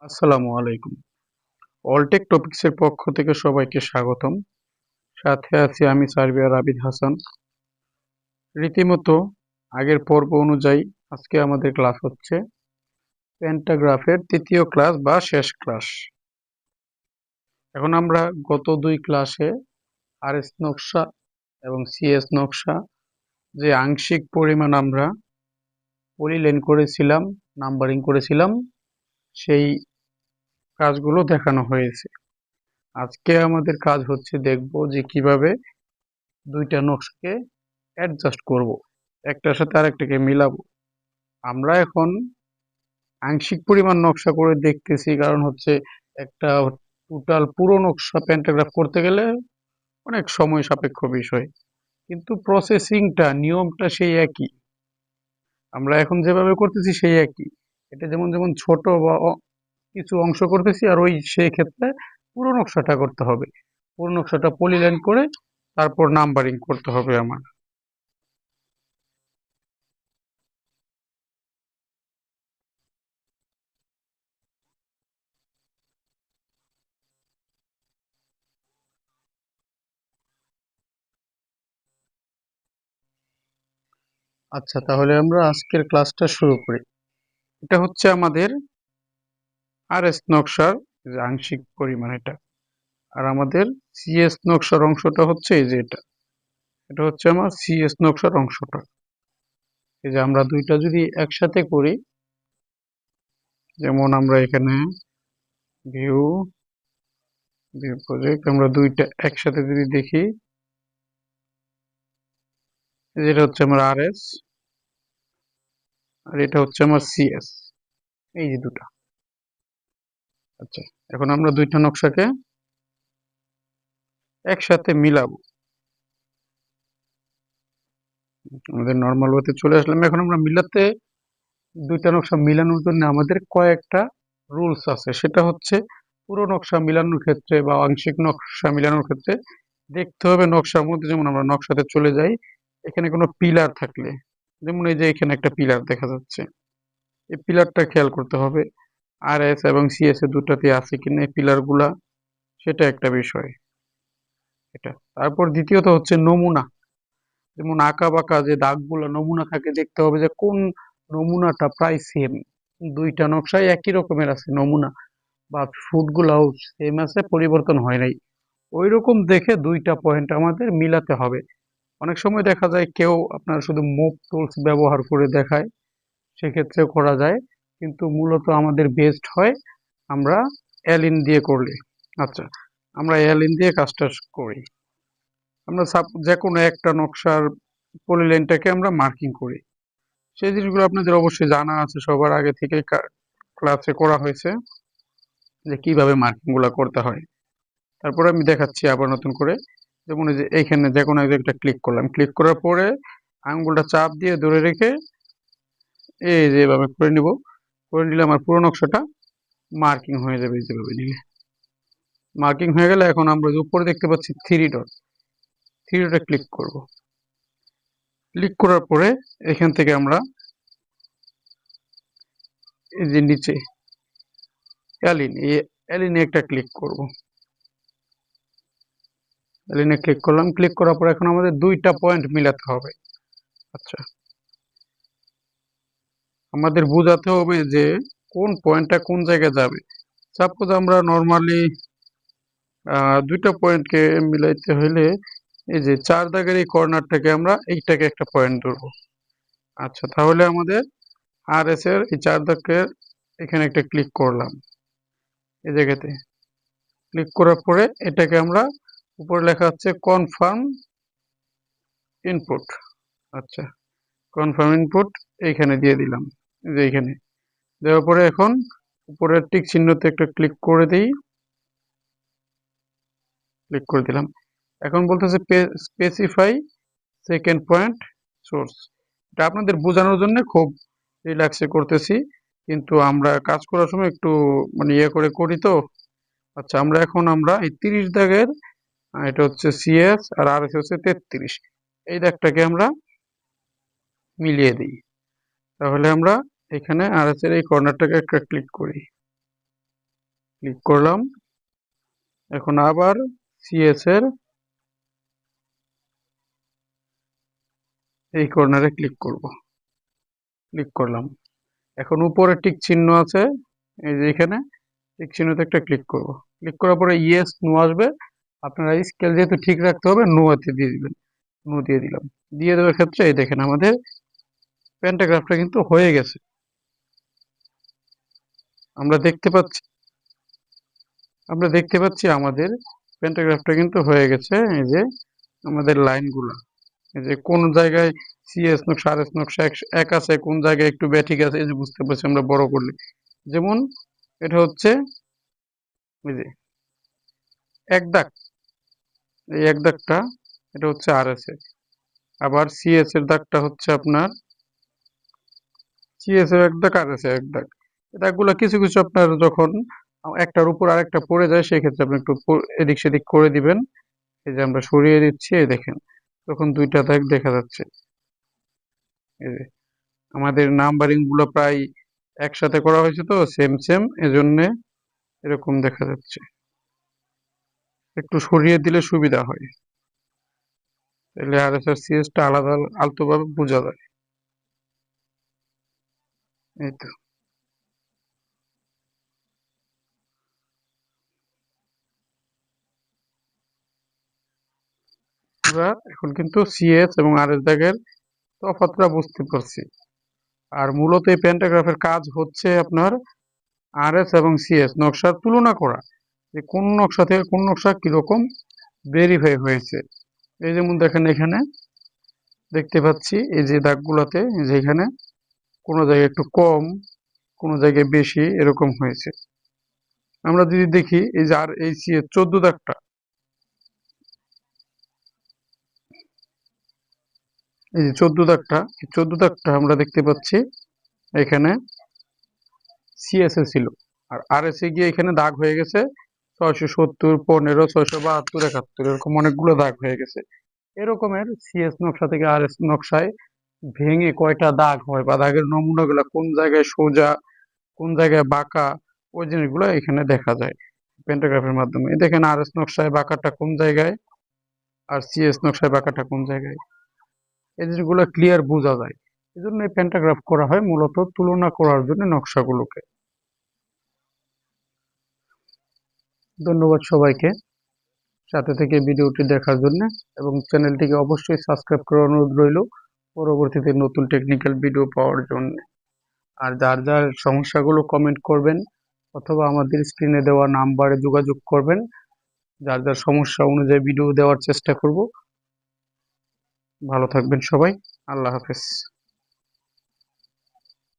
আসসালামু আলাইকুম। অলটেক টপিকসের পক্ষ থেকে সবাইকে স্বাগতম। সাথে আছি আমি সার্বিয়ার আবিদ হাসান। রীতিমতো আগের পর্ব অনুযায়ী আজকে আমাদের ক্লাস হচ্ছে প্যান্টাগ্রাফের তৃতীয় ক্লাস বা শেষ ক্লাস। এখন আমরা গত দুই ক্লাসে আরএস নকশা এবং সিএস নকশা যে আংশিক পরিমাণ আমরা পলিলাইন করেছিলাম, নাম্বারিং করেছিলাম, সেই কাজগুলো দেখানো হয়েছে। আজকে আমাদের কাজ হচ্ছে দেখব যে কিভাবে দুইটা নকশাকে অ্যাডজাস্ট করব, একটার সাথে আরেকটাকে মিলাবো। আমরা এখন আংশিক পরিমাণ নকশা করে দেখতেছি, কারণ হচ্ছে একটা টোটাল পুরো নকশা প্যান্টাগ্রাফ করতে গেলে অনেক সময় সাপেক্ষ বিষয়, কিন্তু প্রসেসিংটা নিয়মটা সেই একই। আমরা এখন যেভাবে করতেছি সেই একই। এটা যেমন যেমন ছোট বা কিছু অংশ করতেছি, আর ওই সেই ক্ষেত্রে পুরো নকশাটা করতে হবে। পুরো নকশাটা পলিলাইন করে তারপর নাম্বারিং করতে হবে আমার। আচ্ছা, তাহলে আমরা আজকের ক্লাসটা শুরু করি। এটা হচ্ছে আমাদের আরএস নকশার যে আংশিক পরিমাণ এটা, আর আমাদের সিএস নকশার অংশটা হচ্ছে এই যে এটা। এটা হচ্ছে আমার সিএস নকশার অংশটা। এই যে আমরা দুইটা যদি একসাথে করি, যেমন আমরা এখানে ভিউ ভিউ প্রজেক্ট, আমরা দুইটা একসাথে যদি দেখি, যেটা হচ্ছে আমার আরএস আর এটা হচ্ছে আমার সিএস, এই যে দুটা। আচ্ছা, এখন আমরা দুইটা নকশাকে একসাথে মিলাবো। আমাদের নর্মাল ওয়েতে চলে আসলাম। এখন আমরা মিলাতে, দুইটা নকশা মিলানোর জন্য আমাদের কয়েকটা রুলস আছে। সেটা হচ্ছে পুরো নকশা মিলানোর ক্ষেত্রে বা আংশিক নকশা মিলানোর ক্ষেত্রে দেখতে হবে নকশার মধ্যে, যেমন আমরা নকশাতে চলে যাই, এখানে কোনো পিলার থাকলে, যেমন এই যে এখানে একটা পিলার দেখা যাচ্ছে, এই পিলারটা খেয়াল করতে হবে আর এস এবং সিএস এ দুটাতে আছে কিনা এই পিলার গুলা, সেটা একটা বিষয়। এটা তারপর দ্বিতীয়ত হচ্ছে নমুনা, যেমন আঁকা বাঁকা যে দাগগুলো নমুনা থাকে, দেখতে হবে যে কোন নমুনাটা প্রায় সেম, দুইটা নকশায় একই রকমের আছে নমুনা, বা ফুটগুলাও সেম আছে, পরিবর্তন হয় নাই, ওই রকম দেখে দুইটা পয়েন্ট আমাদের মিলাতে হবে। অনেক সময় দেখা যায় কেউ আপনার শুধু মুভ টুলস ব্যবহার করে দেখায়, সেক্ষেত্রেও করা যায়, কিন্তু মূলত আমাদের বেস্ট হয় আমরা অ্যালিন দিয়ে করলে। আচ্ছা, আমরা অ্যালিন দিয়ে কাজটা করি। আমরা যে কোনো একটা নকশার পলিলাইনটাকে আমরা মার্কিং করি। সেই জিনিসগুলো আপনাদের অবশ্যই জানা আছে, সবার আগে থেকে ক্লাসে করা হয়েছে যে কিভাবে মার্কিং গুলা করতে হয়। তারপরে আমি দেখাচ্ছি আবার নতুন করে। যেমন এই যে এইখানে যে কোনো একটা ক্লিক করলাম, ক্লিক করার পরে আঙ্গুলটা চাপ দিয়ে ধরে রেখে এই যে এভাবে করে নিব, করে নিলে আমার পুরো নকশাটা মার্কিং হয়ে যাবে। যেভাবে নিলে মার্কিং হয়ে গেলে এখন আমরা যে উপরে দেখতে পাচ্ছি থ্রি ডট, থ্রি ডটে ক্লিক করব। ক্লিক করার পরে এখান থেকে আমরা এই যে নিচে অ্যালিন, এই অ্যালিনে একটা ক্লিক করব। অ্যালিনে ক্লিক করলাম, ক্লিক করার পর এখন আমাদের দুইটা পয়েন্ট মিলাতে হবে। আচ্ছা, আমাদের বোঝাতে হবে যে কোন পয়েন্টটা কোন জায়গায় যাবে। সাপোজ আমরা নর্মালি দুইটা পয়েন্টকে মিলাইতে হইলে এই যে চার দাগের এই কর্নারটাকে আমরা এইটাকে একটা পয়েন্ট ধরবো। আচ্ছা, তাহলে আমাদের আর এস এর এই চার দাগের এখানে একটা ক্লিক করলাম, এই জায়গাতে ক্লিক করার পরে এটাকে আমরা, উপরে লেখা হচ্ছে কনফার্ম ইনপুট। আচ্ছা, কনফার্ম ইনপুট এইখানে দিয়ে দিলাম, যে এইখানে দেওয়ার পরে এখন উপরের টিক চিহ্নতে একটা ক্লিক করে দিই, ক্লিক করে দিলাম। এখন বলতেছে স্পেসিফাই সেকেন্ড পয়েন্ট সোর্স। এটা আপনাদের বোঝানোর জন্য খুব রিল্যাক্সে করতেছি, কিন্তু আমরা কাজ করার সময় একটু মানে ইয়ে করে করি তো। আচ্ছা, আমরা এই 30 দাগের, এটা হচ্ছে সিএস আর আর এস হচ্ছে 33, এই দাগটাকে আমরা মিলিয়ে দিই। তাহলে আমরা এখানে আর এস এর এই কর্নারটাকে একটা ক্লিক করি, ক্লিক করলাম। এখন আবার সিএস এর এই কর্নারে ক্লিক করলাম। এখন উপরে টিক চিহ্ন আছে, এই যে এখানে টিক চিহ্নতে একটা ক্লিক করব। ক্লিক করার পরে ইয়েস নো আসবে। আপনারা স্কেল যেহেতু ঠিক রাখতে হবে, নোতে দিয়ে দিবেন। নো দিয়ে দিলাম। দিয়ে দেওয়ার ক্ষেত্রে এই দেখেন আমাদের প্যান্টাগ্রাফটা কিন্তু হয়ে গেছে। আমরা দেখতে পাচ্ছি আমাদের প্যান্টাগ্রাফটা কিন্তু হয়ে গেছে। এই যে আমাদের লাইনগুলা, এই যে কোন জায়গায় সিএস নকশা আর এস নকশা এক আছে, কোন জায়গায় একটু ব্যাঠিক আছে, এই যে বুঝতে পারছি আমরা বড় করলে। যেমন এটা হচ্ছে এই যে এক দাগ, এই এক দাগটা এটা হচ্ছে আর এস এর। আবার সিএস এর দাগটা হচ্ছে আপনার সিএস এর এক দাগ আর এস এর এক দাগ। এই দাগগুলো কিছু কিছু আপনার যখন একটার উপর আরেকটা পড়ে যায় সেই ক্ষেত্রে আপনি একটু এদিক সেদিক করে দিবেন। এই যে আমরা সরিয়ে দিচ্ছি, এই দেখেন তখন দুইটা দাগ দেখা যাচ্ছে। এই যে আমাদের নাম্বারিং গুলো প্রায় একসাথে করা হয়েছে, তো সেম সেম, এজন্য এরকম দেখা যাচ্ছে। একটু সরিয়ে দিলে সুবিধা হয়, তাহলে আর এস আর সিএস টা আলাদা আলতো ভাবে বোঝা যায়। এই তো আমরা এখন কিন্তু সিএস এবং আর এস দাগের তফাৎটা বুঝতে পারছি। আর মূলত এই প্যান্টাগ্রাফের কাজ হচ্ছে আপনার আর এস এবং সিএস নকশার তুলনা করা, যে কোন নকশা থেকে কোন নকশা কিরকম ভেরিফাই হয়েছে। এই যেমন দেখেন এখানে দেখতে পাচ্ছি এই যে দাগগুলোতে, যে এখানে কোনো জায়গায় একটু কম, কোনো জায়গায় বেশি এরকম হয়েছে। আমরা যদি দেখি এই যে আর এই সিএস 14 দাগটা, এই যে 14 দাগটা, এই 14 দাগটা আমরা দেখতে পাচ্ছি এখানে সিএস এ ছিল, আর আর এস এ গিয়ে এখানে দাগ হয়ে গেছে 670, 15, 672, 71, এরকম অনেকগুলো দাগ হয়ে গেছে। এরকমের সিএস নকশা থেকে আর এস নকশায় ভেঙে কয়টা দাগ হয় বা দাগের নমুনাগুলো কোন জায়গায় সোজা, কোন জায়গায় বাঁকা, ওই জিনিসগুলো এখানে দেখা যায় প্যান্টাগ্রাফের মাধ্যমে। এই দেখেন আর এস নকশায় বাঁকাটা কোন জায়গায় আর সিএস নকশায় বাঁকাটা কোন জায়গায়, এই জিনিসগুলো ক্লিয়ার বোঝা যায়। এই জন্য এই প্যান্টাগ্রাফ করা হয় মূলত তুলনা করার জন্য নকশাগুলোকে। ধন্যবাদ সবাইকে সাথে থেকে ভিডিওটি দেখার জন্য, এবং চ্যানেলটিকে অবশ্যই সাবস্ক্রাইব করার অনুরোধ রইল পরবর্তীতে নতুন টেকনিক্যাল ভিডিও পাওয়ার জন্য। আর যার যার সমস্যাগুলো কমেন্ট করবেন অথবা আমাদের স্ক্রিনে দেওয়া নাম্বারে যোগাযোগ করবেন। যার যার সমস্যা অনুযায়ী ভিডিও দেওয়ার চেষ্টা করব। ভালো থাকবেন সবাই। আল্লাহ হাফেজ।